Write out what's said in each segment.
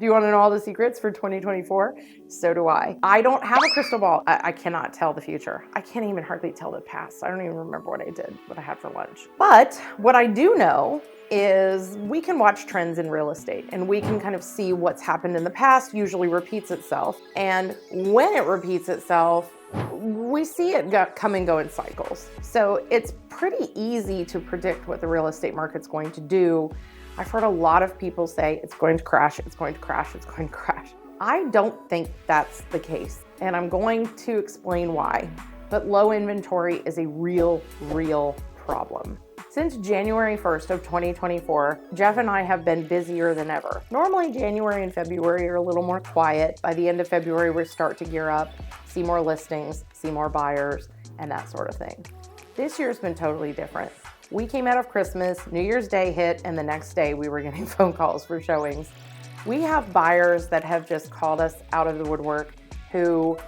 Do you want to know all the secrets for 2024? So do I. I don't have a crystal ball. I cannot tell the future. I can't even hardly tell the past. I don't even remember what I did, what I had for lunch. But what I do know is we can watch trends in real estate and we can kind of see what's happened in the past usually repeats itself. And when it repeats itself, we see it come and go in cycles. So it's pretty easy to predict what the real estate market's going to do. I've heard a lot of people say it's going to crash, it's going to crash, it's going to crash. I don't think that's the case, and I'm going to explain why. But low inventory is a real problem. Since January 1st of 2024, Jeff and I have been busier than ever. Normally January and February are a little more quiet. By the end of February, we start to gear up, see more listings, see more buyers, and that sort of thing. This year's been totally different. We came out of Christmas, New Year's Day hit, and the next day we were getting phone calls for showings. We have buyers that have just called us out of the woodwork who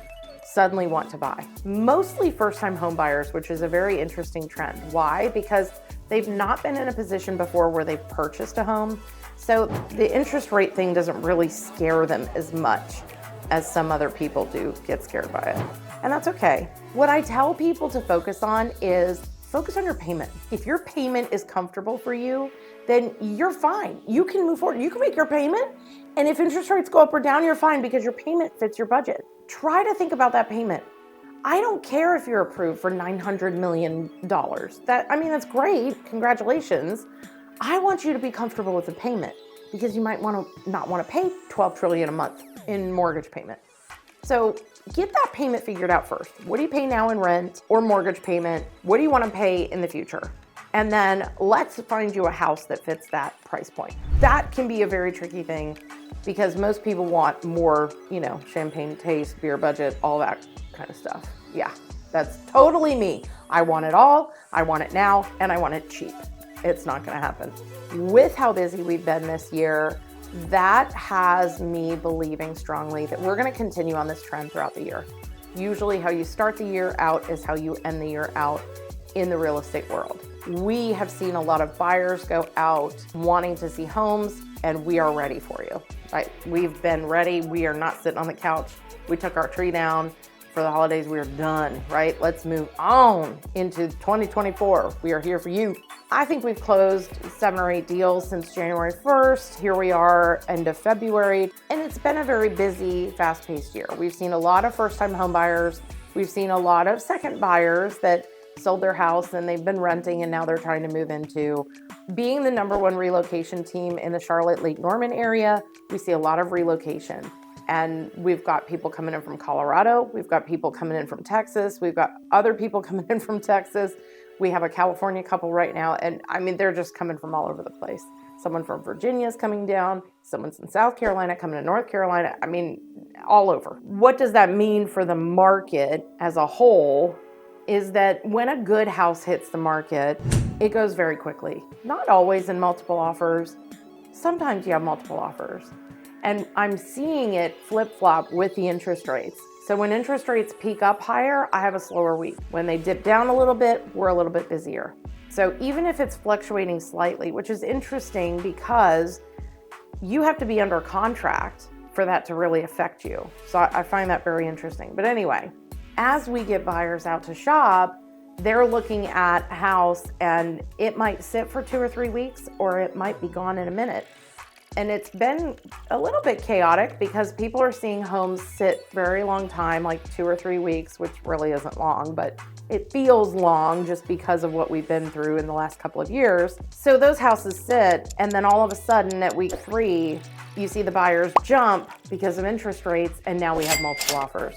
suddenly want to buy. Mostly first-time home buyers, which is a very interesting trend. Why? Because they've not been in a position before where they've purchased a home. So the interest rate thing doesn't really scare them as much as some other people do get scared by it. And that's okay. What I tell people to focus on is focus on your payment. If your payment is comfortable for you, then you're fine. You can move forward. You can make your payment. And if interest rates go up or down, you're fine because your payment fits your budget. Try to think about that payment. I don't care if you're approved for $900 million. That's great. Congratulations. I want you to be comfortable with the payment because you might not want to pay $12 trillion a month in mortgage payment. So get that payment figured out first. What do you pay now in rent or mortgage payment? What do you want to pay in the future? And then let's find you a house that fits that price point. That can be a very tricky thing because most people want more, champagne taste, beer budget, all that kind of stuff. Yeah, that's totally me. I want it all, I want it now, and I want it cheap. It's not going to happen. With how busy we've been this year, that has me believing strongly that we're going to continue on this trend throughout the year. Usually how you start the year out is how you end the year out in the real estate world. We have seen a lot of buyers go out wanting to see homes, and we are ready for you. Right? We've been ready. We are not sitting on the couch. We took our tree down for the holidays. We are done, right? Let's move on into 2024. We are here for you. I think we've closed 7 or 8 deals since January 1st. Here we are, end of February, and it's been a very busy, fast-paced year. We've seen a lot of first-time home buyers. We've seen a lot of second buyers that sold their house and they've been renting and now they're trying to move into. Being the #1 relocation team in the Charlotte, Lake Norman area, we see a lot of relocation. And we've got people coming in from Colorado. We've got people coming in from Texas. We've got other people coming in from Texas. We have a California couple right now. And they're just coming from all over the place. Someone from Virginia is coming down. Someone's in South Carolina, coming to North Carolina. All over. What does that mean for the market as a whole is that when a good house hits the market, it goes very quickly. Not always in multiple offers. Sometimes you have multiple offers. And I'm seeing it flip-flop with the interest rates. So when interest rates peak up higher, I have a slower week. When they dip down a little bit, we're a little bit busier. So even if it's fluctuating slightly, which is interesting because you have to be under contract for that to really affect you. So I find that very interesting. But anyway, as we get buyers out to shop, they're looking at a house and it might sit for 2 or 3 weeks, or it might be gone in a minute. And it's been a little bit chaotic because people are seeing homes sit very long time, like 2 or 3 weeks, which really isn't long, but it feels long just because of what we've been through in the last couple of years. So those houses sit, and then all of a sudden at week 3, you see the buyers jump because of interest rates, and now we have multiple offers.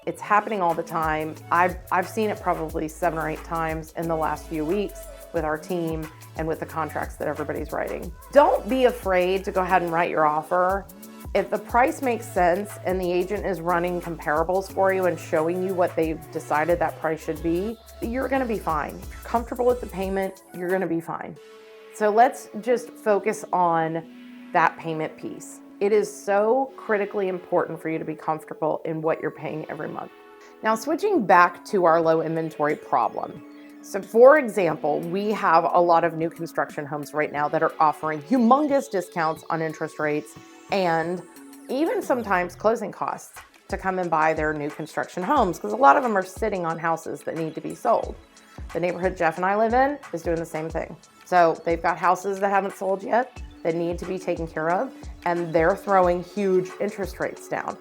It's happening all the time. I've seen it probably 7 or 8 times in the last few weeks with our team and with the contracts that everybody's writing. Don't be afraid to go ahead and write your offer. If the price makes sense and the agent is running comparables for you and showing you what they've decided that price should be, you're gonna be fine. If you're comfortable with the payment, you're gonna be fine. So let's just focus on that payment piece. It is so critically important for you to be comfortable in what you're paying every month. Now, switching back to our low inventory problem. So for example, we have a lot of new construction homes right now that are offering humongous discounts on interest rates and even sometimes closing costs to come and buy their new construction homes, because a lot of them are sitting on houses that need to be sold. The neighborhood Jeff and I live in is doing the same thing. So they've got houses that haven't sold yet that need to be taken care of, and they're throwing huge interest rates down.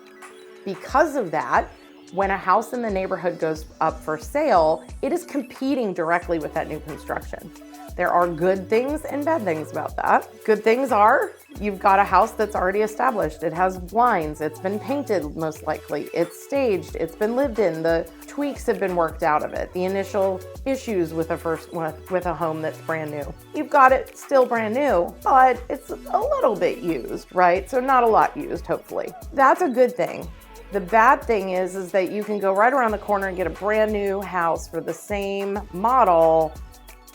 Because of that, when a house in the neighborhood goes up for sale, it is competing directly with that new construction. There are good things and bad things about that. Good things are you've got a house that's already established. It has blinds, it's been painted most likely, it's staged, it's been lived in, the tweaks have been worked out of it, the initial issues with a home that's brand new. You've got it still brand new, but it's a little bit used, right? So not a lot used, hopefully. That's a good thing. The bad thing is that you can go right around the corner and get a brand new house for the same model,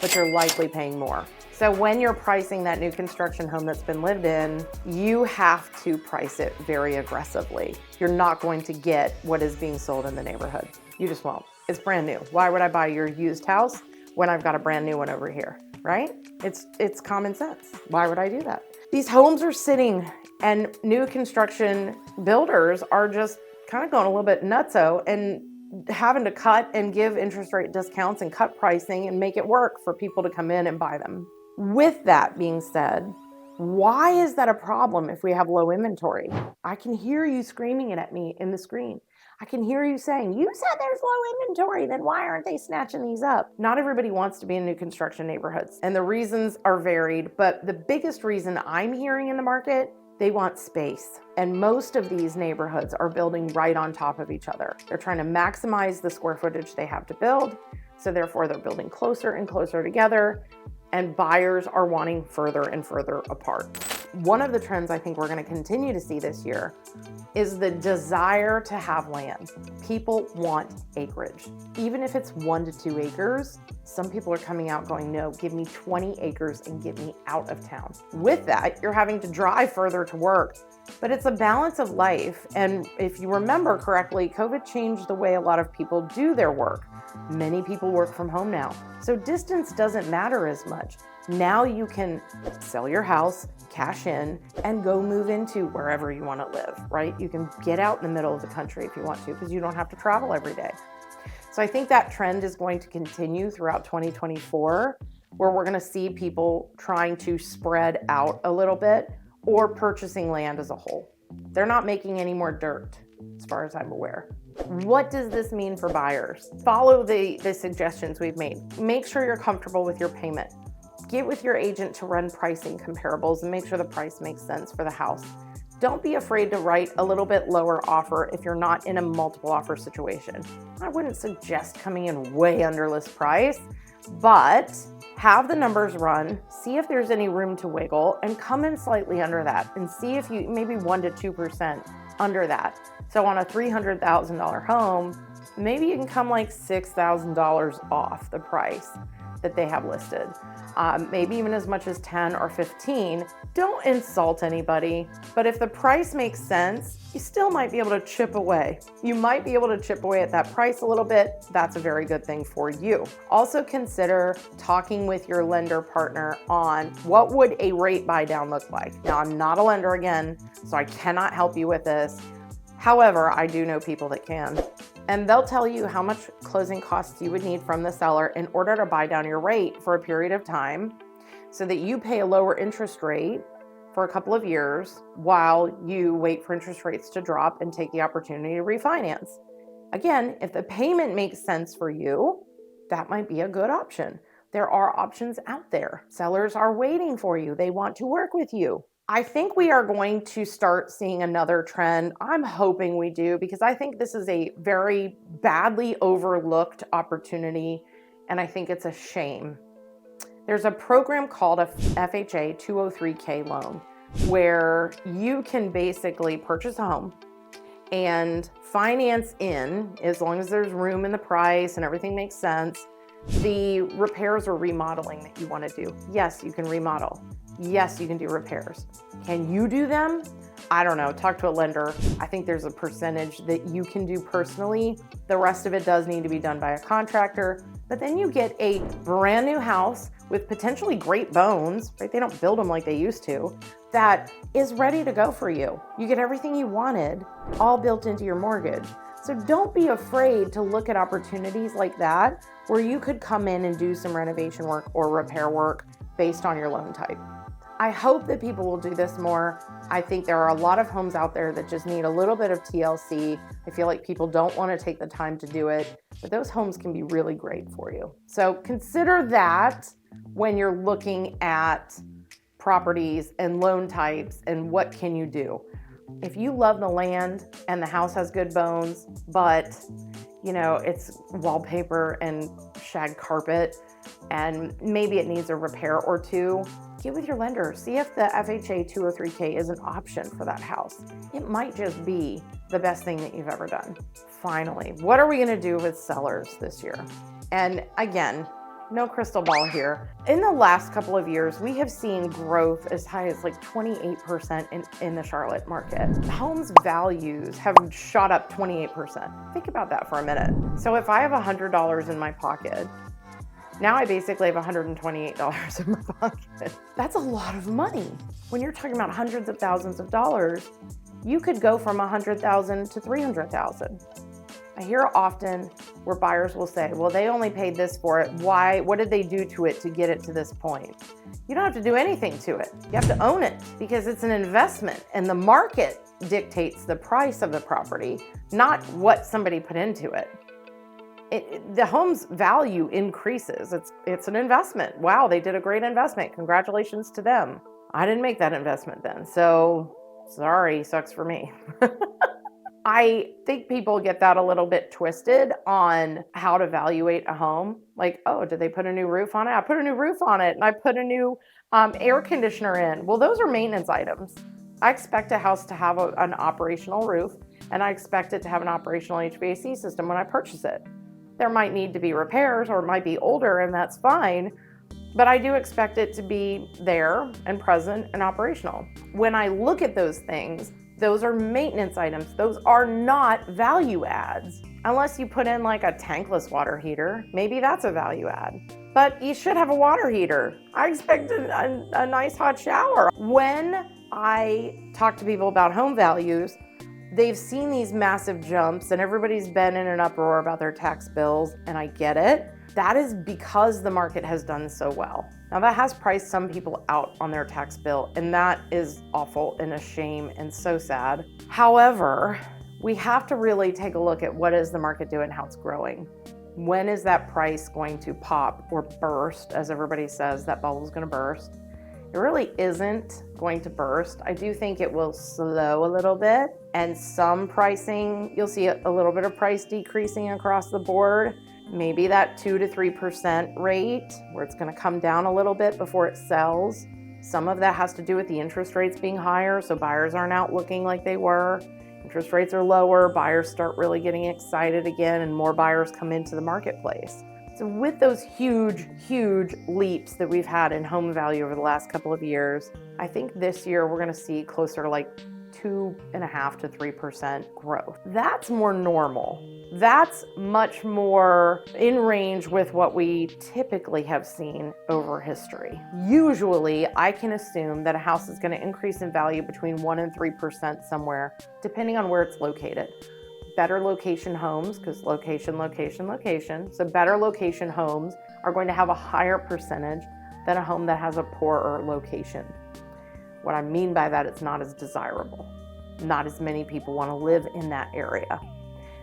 but you're likely paying more. So when you're pricing that new construction home that's been lived in, you have to price it very aggressively. You're not going to get what is being sold in the neighborhood. You just won't. It's brand new. Why would I buy your used house when I've got a brand new one over here, right? It's common sense. Why would I do that? These homes are sitting, and new construction builders are just kind of going a little bit nutso and having to cut and give interest rate discounts and cut pricing and make it work for people to come in and buy them. With that being said, why is that a problem if we have low inventory? I can hear you screaming it at me in the screen. I can hear you saying, you said there's low inventory, then why aren't they snatching these up? Not everybody wants to be in new construction neighborhoods, and the reasons are varied, but the biggest reason I'm hearing in the market, they want space. And most of these neighborhoods are building right on top of each other. They're trying to maximize the square footage they have to build, so therefore they're building closer and closer together, and buyers are wanting further and further apart. One of the trends I think we're going to continue to see this year is the desire to have land. People want acreage. Even if it's 1 to 2 acres, some people are coming out going, no, give me 20 acres and get me out of town. With that, you're having to drive further to work, but it's a balance of life. And if you remember correctly, COVID changed the way a lot of people do their work. Many people work from home now, so distance doesn't matter as much. Now you can sell your house, cash in, and go move into wherever you want to live, right? You can get out in the middle of the country if you want to, because you don't have to travel every day. So I think that trend is going to continue throughout 2024, where we're going to see people trying to spread out a little bit or purchasing land as a whole. They're not making any more dirt, as far as I'm aware. What does this mean for buyers? Follow the suggestions we've made. Make sure you're comfortable with your payment. Get with your agent to run pricing comparables and make sure the price makes sense for the house. Don't be afraid to write a little bit lower offer if you're not in a multiple offer situation. I wouldn't suggest coming in way under list price, but have the numbers run, see if there's any room to wiggle, and come in slightly under that and see if you maybe 1 to 2% under that. So on a $300,000 home, maybe you can come like $6,000 off the price that they have listed. Maybe even as much as 10 or 15. Don't insult anybody, but if the price makes sense, you still might be able to chip away. You might be able to chip away at that price a little bit. That's a very good thing for you. Also consider talking with your lender partner on what would a rate buy down look like. Now, I'm not a lender again, so I cannot help you with this. However, I do know people that can. And they'll tell you how much closing costs you would need from the seller in order to buy down your rate for a period of time so that you pay a lower interest rate for a couple of years while you wait for interest rates to drop and take the opportunity to refinance. Again, if the payment makes sense for you, that might be a good option. There are options out there. Sellers are waiting for you. They want to work with you. I think we are going to start seeing another trend. I'm hoping we do, because I think this is a very badly overlooked opportunity, and I think it's a shame. There's a program called a FHA203k loan, where you can basically purchase a home and finance in, as long as there's room in the price and everything makes sense, the repairs or remodeling that you want to do. Yes, you can remodel. Yes, you can do repairs. Can you do them? I don't know. Talk to a lender. I think there's a percentage that you can do personally. The rest of it does need to be done by a contractor. But then you get a brand new house with potentially great bones, right? They don't build them like they used to, that is ready to go for you. You get everything you wanted, all built into your mortgage. So don't be afraid to look at opportunities like that, where you could come in and do some renovation work or repair work based on your loan type. I hope that people will do this more. I think there are a lot of homes out there that just need a little bit of TLC. I feel like people don't want to take the time to do it, but those homes can be really great for you. So consider that when you're looking at properties and loan types and what can you do. If you love the land and the house has good bones, but it's wallpaper and shag carpet, and maybe it needs a repair or two, get with your lender. See if the FHA203k is an option for that house. It might just be the best thing that you've ever done. Finally, what are we gonna do with sellers this year? And again, no crystal ball here. In the last couple of years, we have seen growth as high as like 28% in the Charlotte market. Homes values have shot up 28%. Think about that for a minute. So if I have $100 in my pocket, now I basically have $128 in my pocket. That's a lot of money. When you're talking about hundreds of thousands of dollars, you could go from $100,000 to $300,000. I hear often where buyers will say, well, they only paid this for it. Why? What did they do to it to get it to this point? You don't have to do anything to it. You have to own it because it's an investment, and the market dictates the price of the property, not what somebody put into it. The home's value increases. It's an investment. Wow, they did a great investment. Congratulations to them. I didn't make that investment then, so sorry, sucks for me. I think people get that a little bit twisted on how to evaluate a home. Like, oh, did they put a new roof on it? I put a new roof on it, and I put a new air conditioner in. Well, those are maintenance items. I expect a house to have an operational roof, and I expect it to have an operational HVAC system when I purchase it. There might need to be repairs, or it might be older, and that's fine, but I do expect it to be there and present and operational. When I look at those things, those are maintenance items. Those are not value adds. Unless you put in like a tankless water heater, maybe that's a value add. But you should have a water heater. I expect a nice hot shower. When I talk to people about home values, they've seen these massive jumps and everybody's been in an uproar about their tax bills, and I get it. That is because the market has done so well. Now that has priced some people out on their tax bill, and that is awful and a shame and so sad. However, we have to really take a look at what is the market doing and how it's growing. When is that price going to pop or burst? As everybody says, that bubble's gonna burst. It really isn't going to burst. I do think it will slow a little bit, and some pricing, you'll see a little bit of price decreasing across the board. Maybe that 2 to 3% rate where it's gonna come down a little bit before it sells. Some of that has to do with the interest rates being higher, so buyers aren't out looking like they were. Interest rates are lower, buyers start really getting excited again, and more buyers come into the marketplace. So with those huge, huge leaps that we've had in home value over the last couple of years, I think this year we're gonna see closer to like 2.5 to 3% growth. That's more normal. That's much more in range with what we typically have seen over history. Usually, I can assume that a house is going to increase in value between 1 and 3% somewhere, depending on where it's located. Better location homes, because location. So better location homes are going to have a higher percentage than a home that has a poorer location. What I mean by that, it's not as desirable. Not as many people want to live in that area.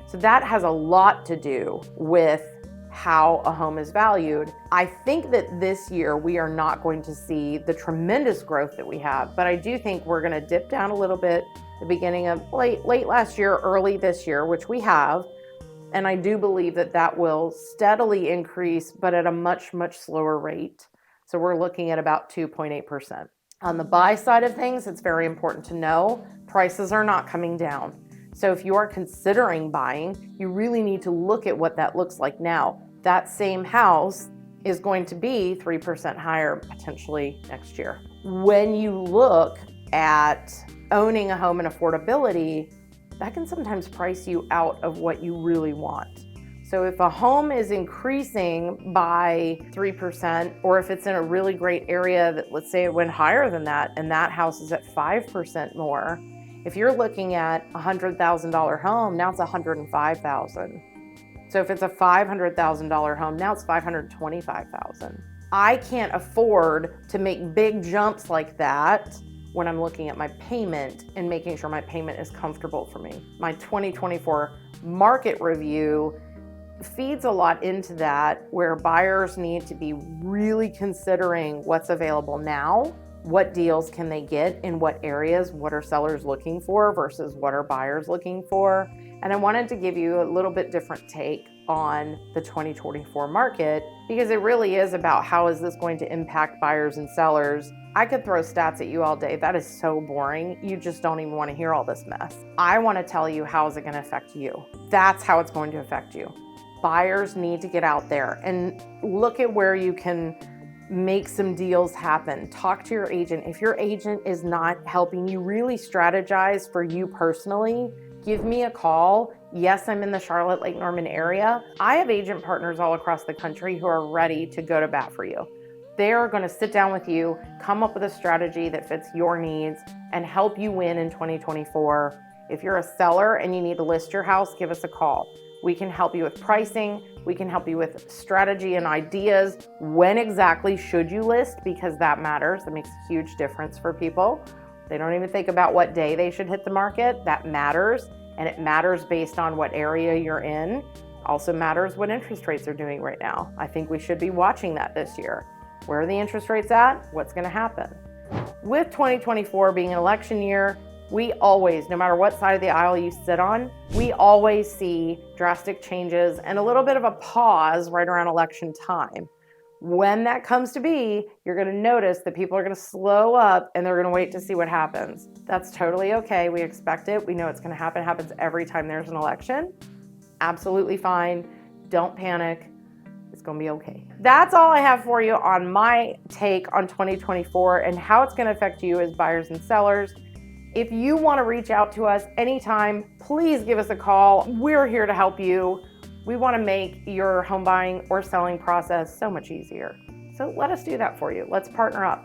So that has a lot to do with how a home is valued. I think that this year we are not going to see the tremendous growth that we have, but I do think we're going to dip down a little bit the beginning of late last year, early this year, which we have. And I do believe that that will steadily increase, but at a much, much slower rate. So we're looking at about 2.8%. On the buy side of things, it's very important to know prices are not coming down. So if you are considering buying, you really need to look at what that looks like now. That same house is going to be 3% higher potentially next year. When you look at owning a home and affordability, that can sometimes price you out of what you really want. So if a home is increasing by 3%, or if it's in a really great area that, let's say it went higher than that, and that house is at 5% more, if you're looking at a $100,000 home, now it's $105,000. So if it's a $500,000 home, now it's $525,000. I can't afford to make big jumps like that when I'm looking at my payment and making sure my payment is comfortable for me. My 2024 market review feeds a lot into that, where buyers need to be really considering what's available now, what deals can they get in what areas, what are sellers looking for versus what are buyers looking for. And I wanted to give you a little bit different take on the 2024 market, because it really is about how is this going to impact buyers and sellers. I could throw stats at you all day. That is so boring. You just don't even want to hear all this mess. I want to tell you how is it going to affect you. That's how it's going to affect you. Buyers need to get out there and look at where you can make some deals happen. Talk to your agent. If your agent is not helping you really strategize for you personally, give me a call. Yes, I'm in the Charlotte, Lake Norman area. I have agent partners all across the country who are ready to go to bat for you. They are going to sit down with you, come up with a strategy that fits your needs, and help you win in 2024. If you're a seller and you need to list your house, give us a call. We can help you with pricing. We can help you with strategy and ideas. When exactly should you list? Because that matters. That makes a huge difference for people. They don't even think about what day they should hit the market. That matters. And it matters based on what area you're in. Also matters what interest rates are doing right now. I think we should be watching that this year. Where are the interest rates at? What's going to happen? With 2024 being an election year, we always, no matter what side of the aisle you sit on, we always see drastic changes and a little bit of a pause right around election time. When that comes to be, you're going to notice that people are going to slow up and they're going to wait to see what happens. That's totally okay. We expect it. We know it's going to happen. It happens every time there's an election. Absolutely fine. Don't panic. It's going to be okay. That's all I have for you on my take on 2024 and how it's going to affect you as buyers and sellers. If you want to reach out to us anytime, please give us a call. We're here to help you. We want to make your home buying or selling process so much easier. So let us do that for you. Let's partner up.